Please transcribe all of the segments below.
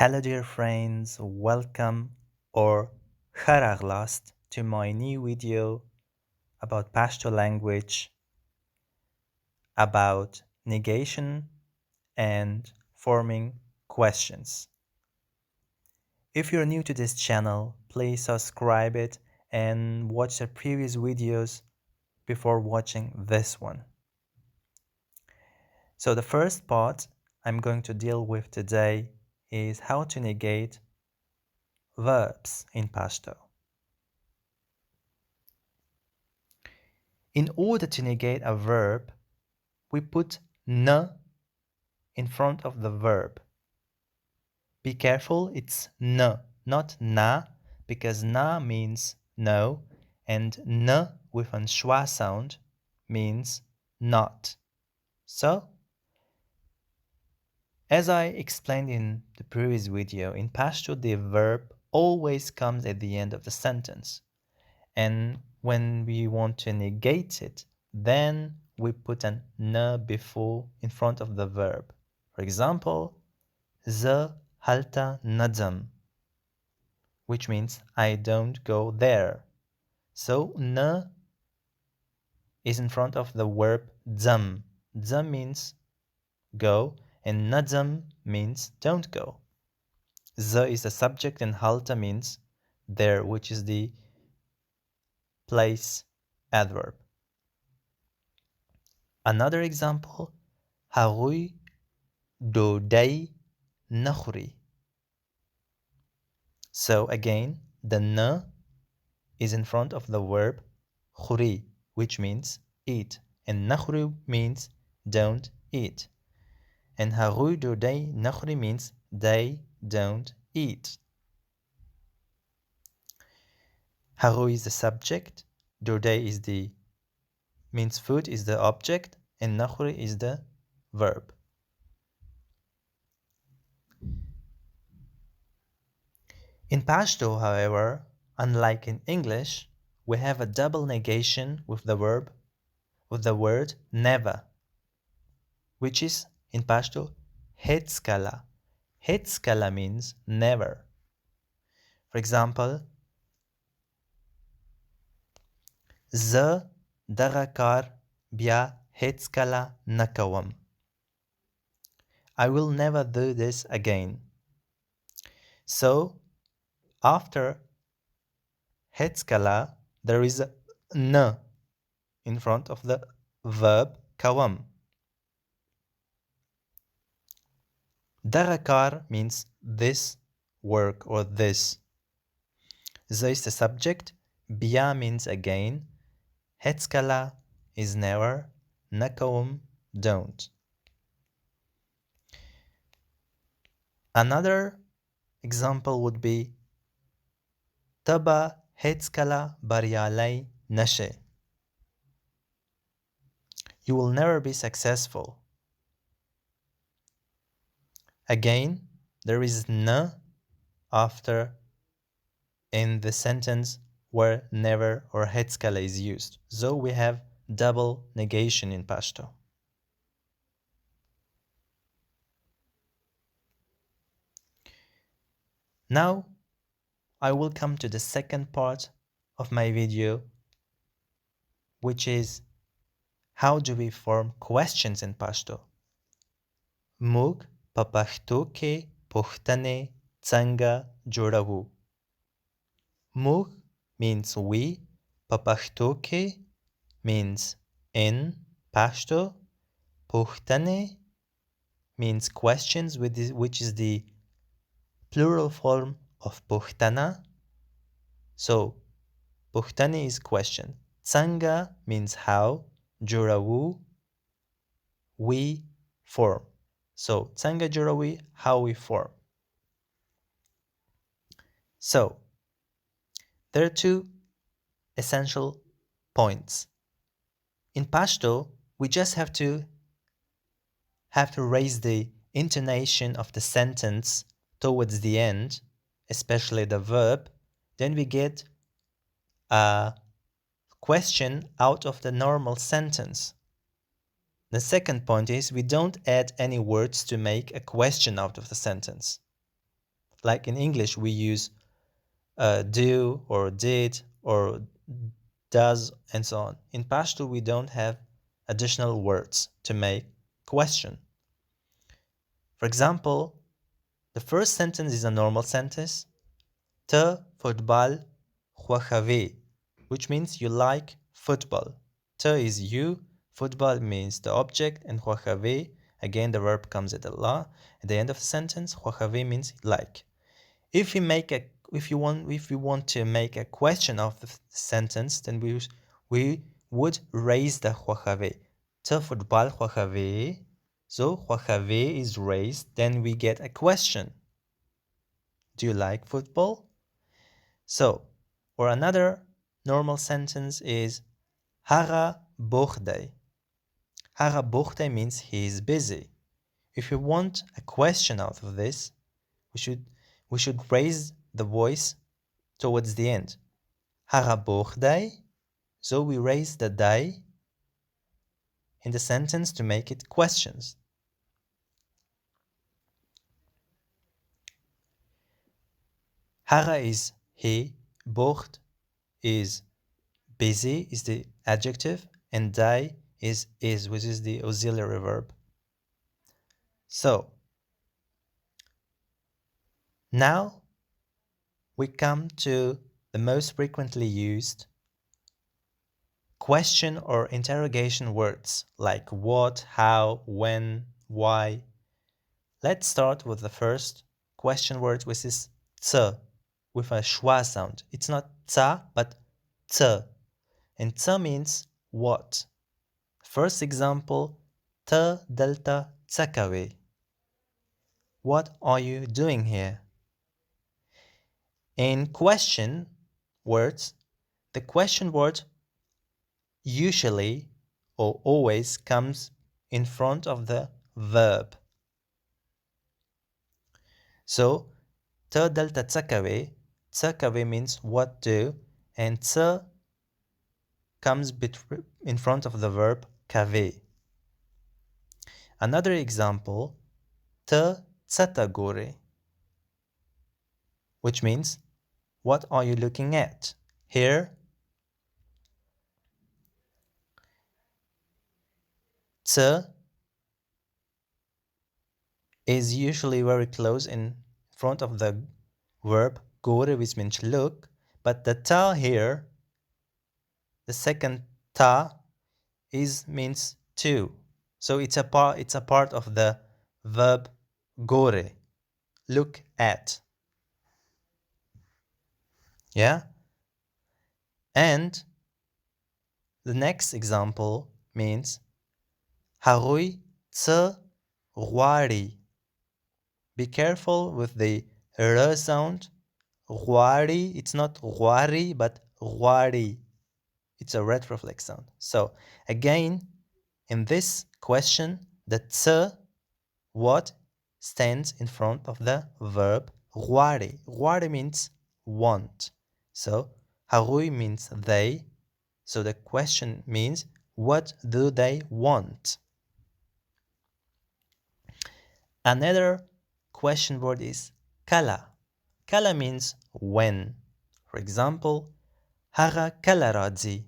Hello dear friends, welcome or kharaglast to my new video about Pashto language, about negation and forming questions. If you're new to this channel, please subscribe it and watch the previous videos before watching this one. So the first part I'm going to deal with today is how to negate verbs in Pashto. In order to negate a verb, we put n in front of the verb. Be careful, it's n, not na, because na means no, and n with an schwa sound means not. So, as I explained in the previous video, in Pashto the verb always comes at the end of the sentence. And when we want to negate it, then we put an n before in front of the verb. For example, the halta nadam, which means I don't go there. So n is in front of the verb dzam. Dzam means go and nadam means don't go. The is the subject and halta means there, which is the place adverb. Another example, هغوی ډوډۍ نه خوري. So again, the n is in front of the verb خوري, which means eat, and نخوري means don't eat. And هغوی ډوډۍ نه خوري means they don't eat. هغوی is the subject, ډوډۍ is the means food is the object, and نه خوري is the verb. In Pashto, however, unlike in English, we have a double negation with the word never, which is in Pashto hetskala. Hetskala means never. For example, زه دغه کار بیا هیڅکله نه کوم. I will never do this again. So, after هیڅکله, there is a n in front of the verb کوم. دغه کار means this work or this. زه is the subject, بیا means again, هیڅکله is never, نه کوم don't. Another example would be ته به هیڅکله بریالی نشې. You will never be successful. Again, there is n after in the sentence where never or هیڅکله is used. So we have double negation in Pashto. Now, I will come to the second part of my video, which is how do we form questions in Pashto. موږ په پښتو کې پوښتنې څنګه جوړوو. موږ means we, په پښتو کې means in Pashto, پوښتنې means questions, which is the plural form of پوښتنه. So, پوښتنې is question. څنګه means how, جوړوو we form. So, څنګه جوړوي, how we form. So, there are two essential points. In Pashto, we just have to raise the intonation of the sentence towards the end, especially the verb. Then we get a question out of the normal sentence. The second point is we don't add any words to make a question out of the sentence. Like in English, we use do or did or does and so on. In Pashto, we don't have additional words to make question. For example, the first sentence is a normal sentence. Te football خوشوی, which means you like football. Te is you, football means the object, and خوشوی, again the verb comes at Allah. At the end of the sentence, خوشوی means like. If we want to make a question of the sentence, then we would raise the خوشوی. Te football خوشوی. So خوشوی is raised, then we get a question. Do you like football? So, or another normal sentence is Hara bochday. Hara bochday means he is busy. If we want a question out of this, we should raise the voice towards the end. Hara bochday. So we raise the day in the sentence to make it questions. Hara is he, bocht is busy, is the adjective, and day is, which is the auxiliary verb. So, now we come to the most frequently used question or interrogation words like what, how, when, why. Let's start with the first question word, which is ts, with a schwa sound. It's not ta, but t. And t means what. First example, t delta tsakawe. What are you doing here? In question words, the question word usually or always comes in front of the verb. So, te delta tsakawe means what do, and tse comes in front of the verb kave. Another example, te tsatagore, which means what are you looking at? Here, tse is usually very close in front of the verb gore, which means look, but the ta here, the second ta, means to. So it's a part of the verb gore, look at. Yeah? And the next example means harui tse rwari. Be careful with the r sound. Rwari, it's not rwari, but rwari. It's a retroflex sound. So again, in this question, the tse, what, stands in front of the verb rwari. Rwari means want. So harui means they. So the question means, what do they want? Another question word is kala. Kala means when. For example, hara kala radzi,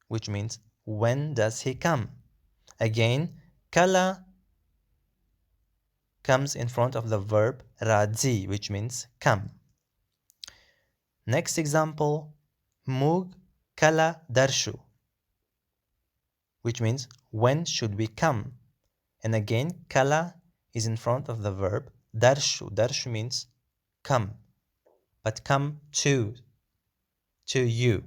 which means when does he come? Again, kala comes in front of the verb radzi, which means come. Next example, mug kala darshu, which means when should we come? And again, kala is in front of the verb darshu. Darshu means come, but come to you.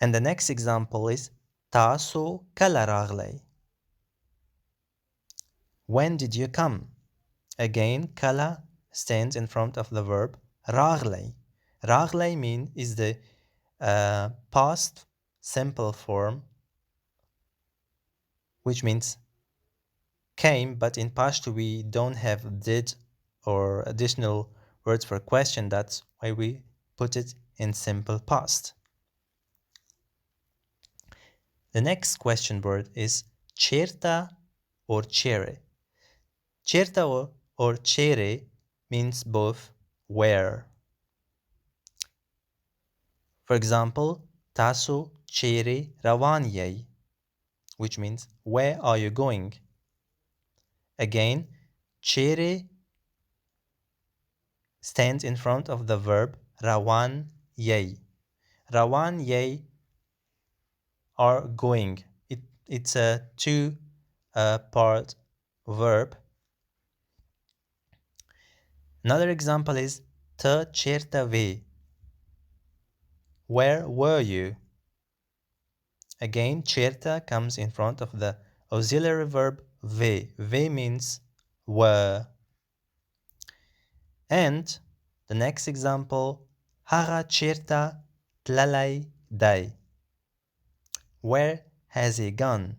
And the next example is taso kala raglay. When did you come? Again, kala stands in front of the verb raglay. Raglay is the past simple form, which means came, but in Pashto we don't have did or additional words for question. That's why we put it in simple past. The next question word is cherta or chere. Cherta or chere means both where. For example, tasu chere rawanyai, which means where are you going? Again, chere stands in front of the verb rawan yay. Rawan yay are going. It's a two part verb. Another example is te certa ve. Where were you? Again, certa comes in front of the auxiliary verb ve. Ve means were. And the next example, hara certa tlalai dai. Where has he gone?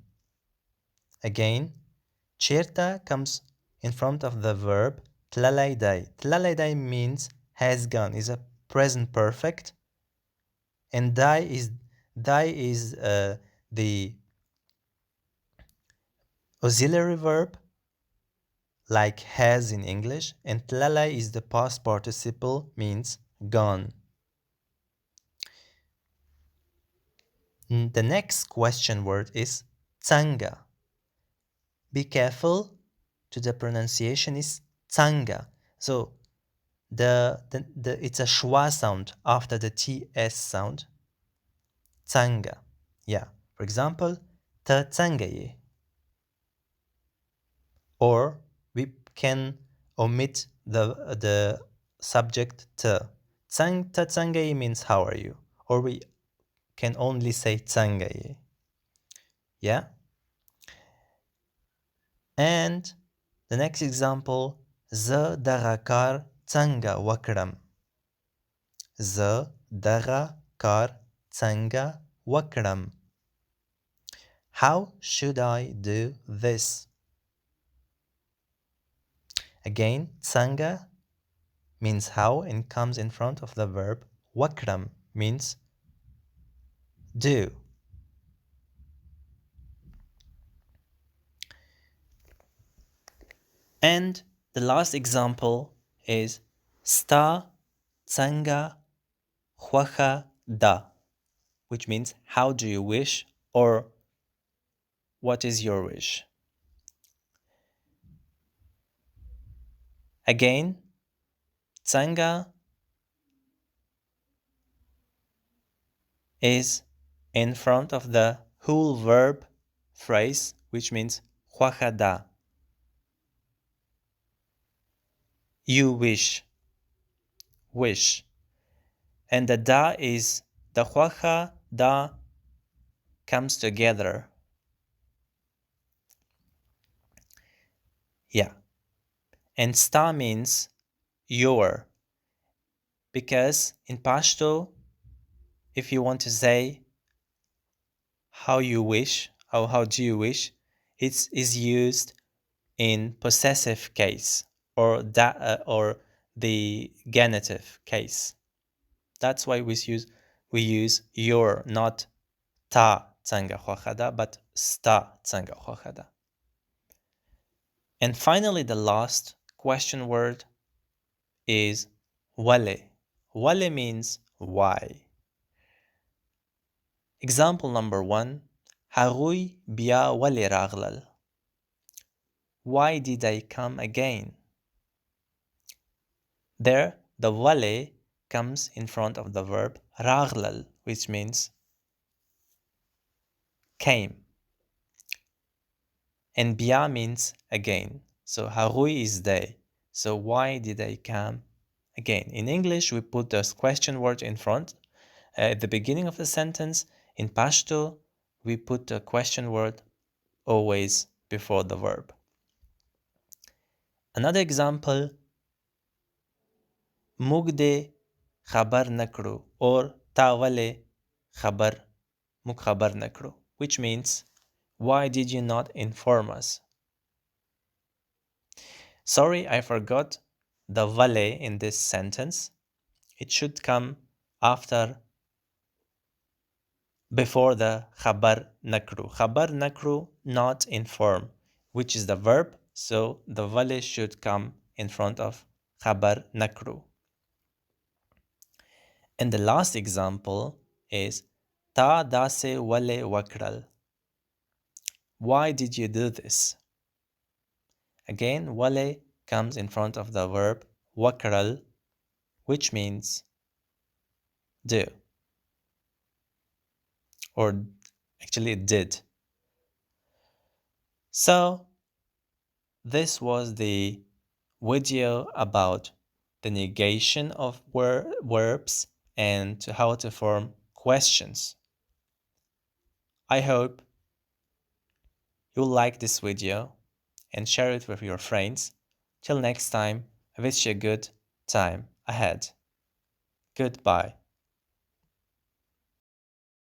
Again, certa comes in front of the verb tlalai dai. Tlalai dai means has gone, is a present perfect, and dai is the auxiliary verb like has in English, and tlalai is the past participle, means gone. The next question word is tsanga. Be careful to the pronunciation is tsanga. So it's a schwa sound after the ts sound. Tsanga. Yeah. For example, ta tsangaye. Or we can omit the subject ta. Ta tsangaye means how are you? Or we can only say tsangaye. Yeah? And the next example, Z darakar tsanga wakram. Z darakar tsanga wakram. How should I do this? Again, tsanga means how and comes in front of the verb. Wakram means do. And the last example is sta tsanga huacha da, which means how do you wish or what is your wish. Again, tsanga is in front of the whole verb phrase, which means huacha da. You wish. Wish. And the da is the huacha da comes together. Yeah. And sta means your. Because in Pashto, if you want to say how you wish or how do you wish, it is used in possessive case or or the genitive case. That's why we use your, not ta tsanga huachada, but sta tsanga huachada. And finally, the last question word is wale. Wale means why. Example number 1, Harui bia wale raglal. Why did I come again? There, the wale comes in front of the verb raglal, which means came. And bia means again. So harui is they. So why did I come again? In English, we put this question word in front at the beginning of the sentence. In Pashto, we put the question word always before the verb. Another example, mugde khabar nakru or tawale khabar muk khabar nakru, which means why did you not inform us? Sorry, I forgot the vale in this sentence. It should come before the khabar nakru. Khabar nakru, not inform, which is the verb. So the vale should come in front of خبر نكرو. And the last example is تا داسه وله وكرل. Why did you do this? Again, wale comes in front of the verb wakral, which means do, or actually it did. So this was the video about the negation of verbs and how to form questions. I hope you'll like this video and share it with your friends. Till next time, I wish you a good time ahead. Goodbye.